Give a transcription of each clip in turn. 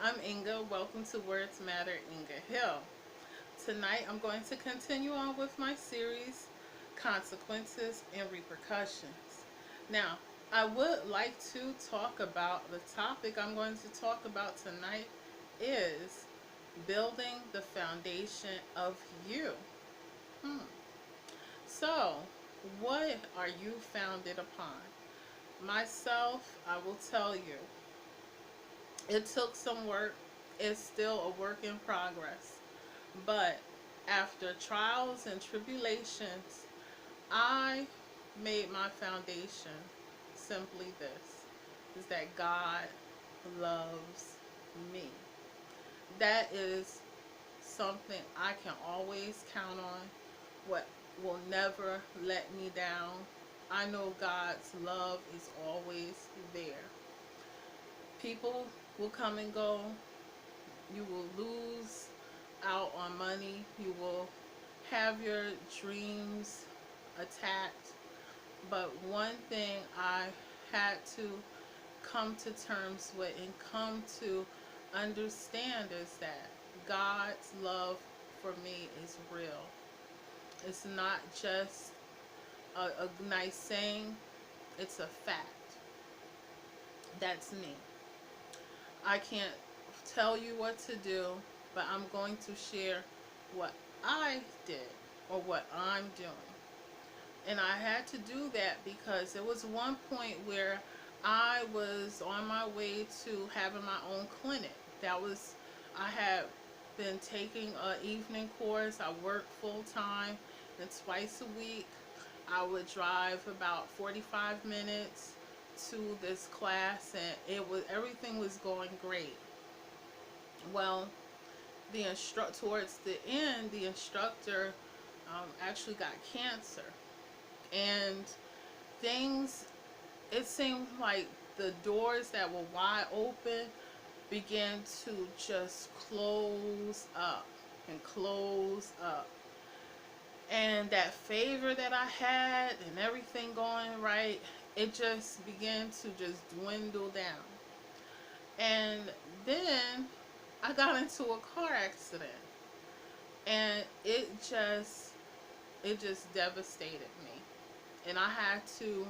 I'm Inga. Welcome to Words Matter Inga Hill. Tonight I'm going to continue on with my series, Consequences and Repercussions. Now, I would like to talk about the topic I'm going to talk about tonight is building the foundation of you. Hmm. So, what are you founded upon? Myself, I will tell you, it took some work. It's still a work in progress. But after trials and tribulations, I made my foundation simply this is that God loves me. That is something I can always count on. What will never let me down. I know God's love is always there. People will come and go. You will lose out on money. You will have your dreams attacked. But one thing I had to come to terms with and come to understand is that God's love for me is real. It's not just a nice saying, it's a fact. That's me. I can't tell you what to do, but I'm going to share what I did or what I'm doing. And I had to do that because there was one point where I was on my way to having my own clinic. I had been taking an evening course. I worked full time, and twice a week I would drive about 45 minutes to this class, and everything was going great. Well, towards the end, the instructor actually got cancer, and things. It seemed like the doors that were wide open began to just close up and close up, and that favor that I had and everything going right, it just began to just dwindle down. And then I got into a car accident, and it just devastated me, and I had to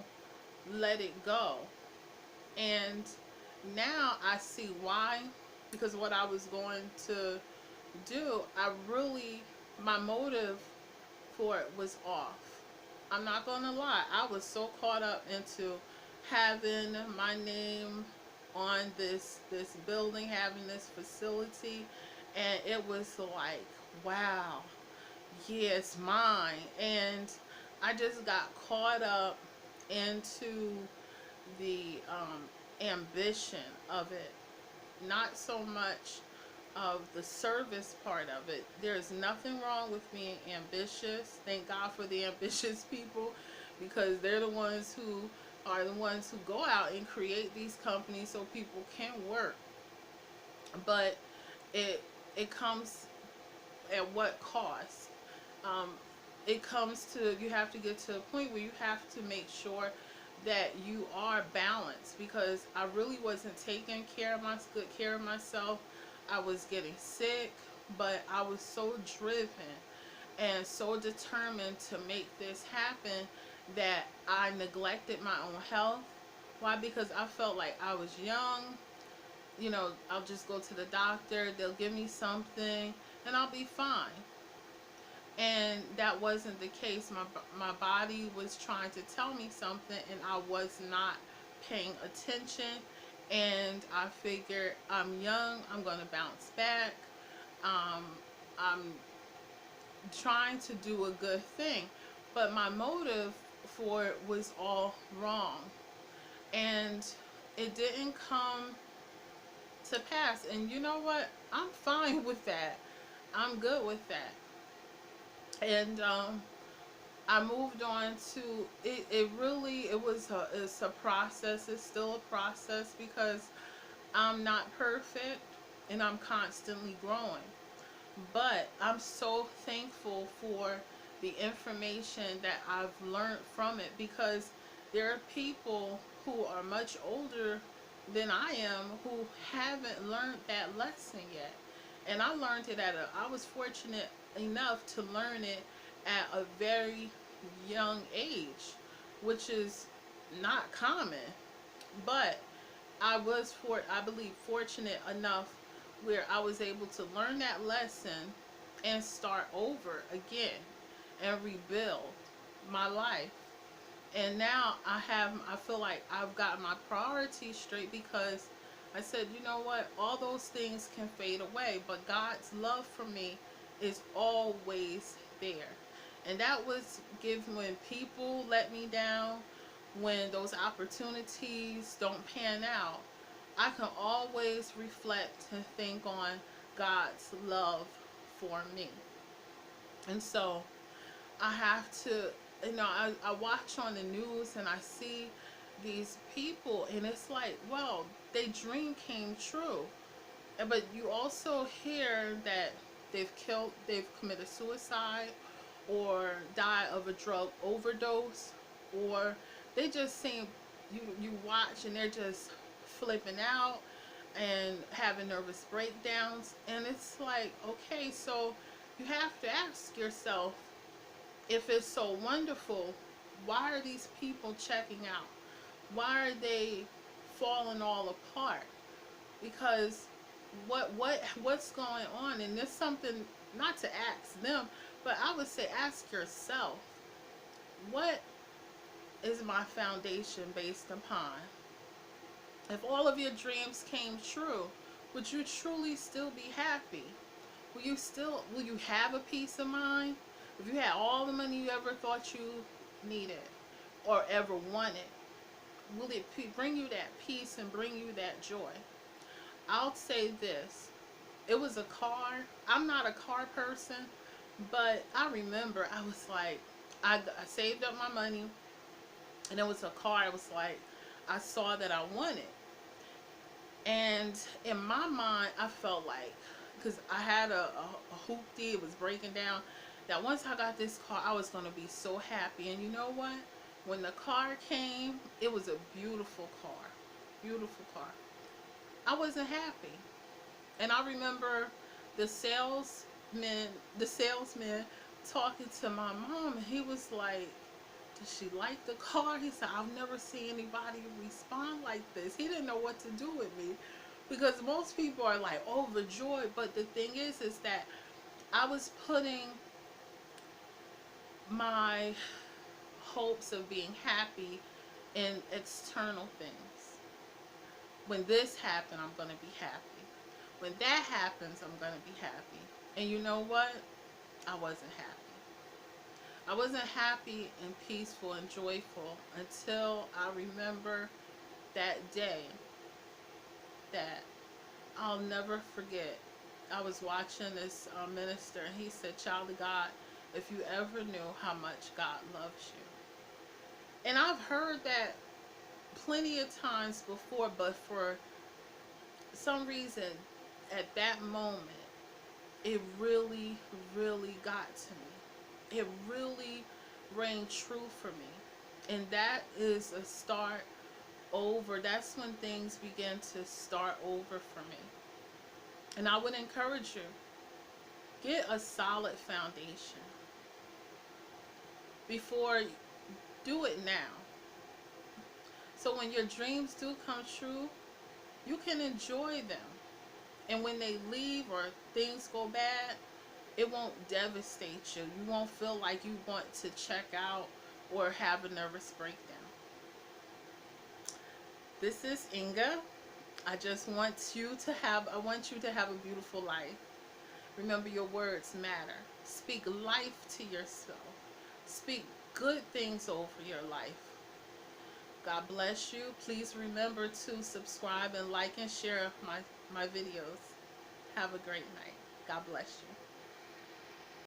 let it go. And now I see why, because what I was going to do, my motive for it was off. I'm not going to lie, I was so caught up into having my name on this building, having this facility, and it was like, wow, yeah, it's mine. And I just got caught up into the ambition of it, not so much of the service part of it. There's nothing wrong with being ambitious. Thank God for the ambitious people, because they're the ones who go out and create these companies so people can work. But it it comes at what cost? Um, it comes to, you have to get to a point where you have to make sure that you are balanced, because I really wasn't taking good care of myself. I was getting sick, but I was so driven and so determined to make this happen that I neglected my own health. Why? Because I felt like I was young. I'll just go to the doctor, they'll give me something, and I'll be fine. And that wasn't the case. My body was trying to tell me something, and I was not paying attention. And I figured, I'm young, I'm going to bounce back. um, I'm trying to do a good thing, but my motive for it was all wrong, and it didn't come to pass. And you know what, I'm fine with that. I'm good with that. And I moved on to it. It's a process. It's still a process, because I'm not perfect and I'm constantly growing. But I'm so thankful for the information that I've learned from it, because there are people who are much older than I am who haven't learned that lesson yet. And I learned it I was fortunate enough to learn it at a very young age, which is not common. But I believe, fortunate enough where I was able to learn that lesson and start over again and rebuild my life. And now I feel like I've got my priorities straight because I said, you know what, all those things can fade away, but God's love for me is always there. And that was given when people let me down, when those opportunities don't pan out. I can always reflect and think on God's love for me. And so I have to, I watch on the news and I see these people, and it's like, well, their dream came true. But you also hear that they've committed suicide or died of a drug overdose, or they just seem, you watch and they're just flipping out and having nervous breakdowns. And it's like, okay, so you have to ask yourself, if it's so wonderful, why are these people checking out? Why are they falling all apart? Because what's going on? And there's something, not to ask them, but I would say ask yourself, what is my foundation based upon? If all of your dreams came true, would you truly still be happy? Will you have a peace of mind? If you had all the money you ever thought you needed or ever wanted, will it bring you that peace and bring you that joy? I'll say this. It was a car. I'm not a car person, but I remember I was like, I saved up my money, and it was a car. It was like, I saw that I wanted. And in my mind, I felt like, because I had a hoopty, it was breaking down, that once I got this car, I was going to be so happy. And you know what? When the car came, it was a beautiful car. Beautiful car. I wasn't happy. And I remember the salesman, the salesman talking to my mom, and he was like, did she like the car? He said, I've never seen anybody respond like this. He didn't know what to do with me because most people are like overjoyed. But the thing is that I was putting my hopes of being happy in external things. When this happened, I'm going to be happy. When that happens, I'm going to be happy. And you know what? I wasn't happy. I wasn't happy and peaceful and joyful until I remember that day that I'll never forget. I was watching this minister, and he said, child of God, if you ever knew how much God loves you. And I've heard that plenty of times before, but for some reason, at that moment, it really, really got to me. It really rang true for me. And that is a start over. That's when things begin to start over for me. And I would encourage you, get a solid foundation. Before, do it now. So when your dreams do come true, you can enjoy them. And when they leave or things go bad, it won't devastate you. You won't feel like you want to check out or have a nervous breakdown. This is Inga. I want you to have a beautiful life. Remember, your words matter. Speak life to yourself. Speak good things over your life. God bless you. Please remember to subscribe and like and share my videos. Have a great night. God bless you.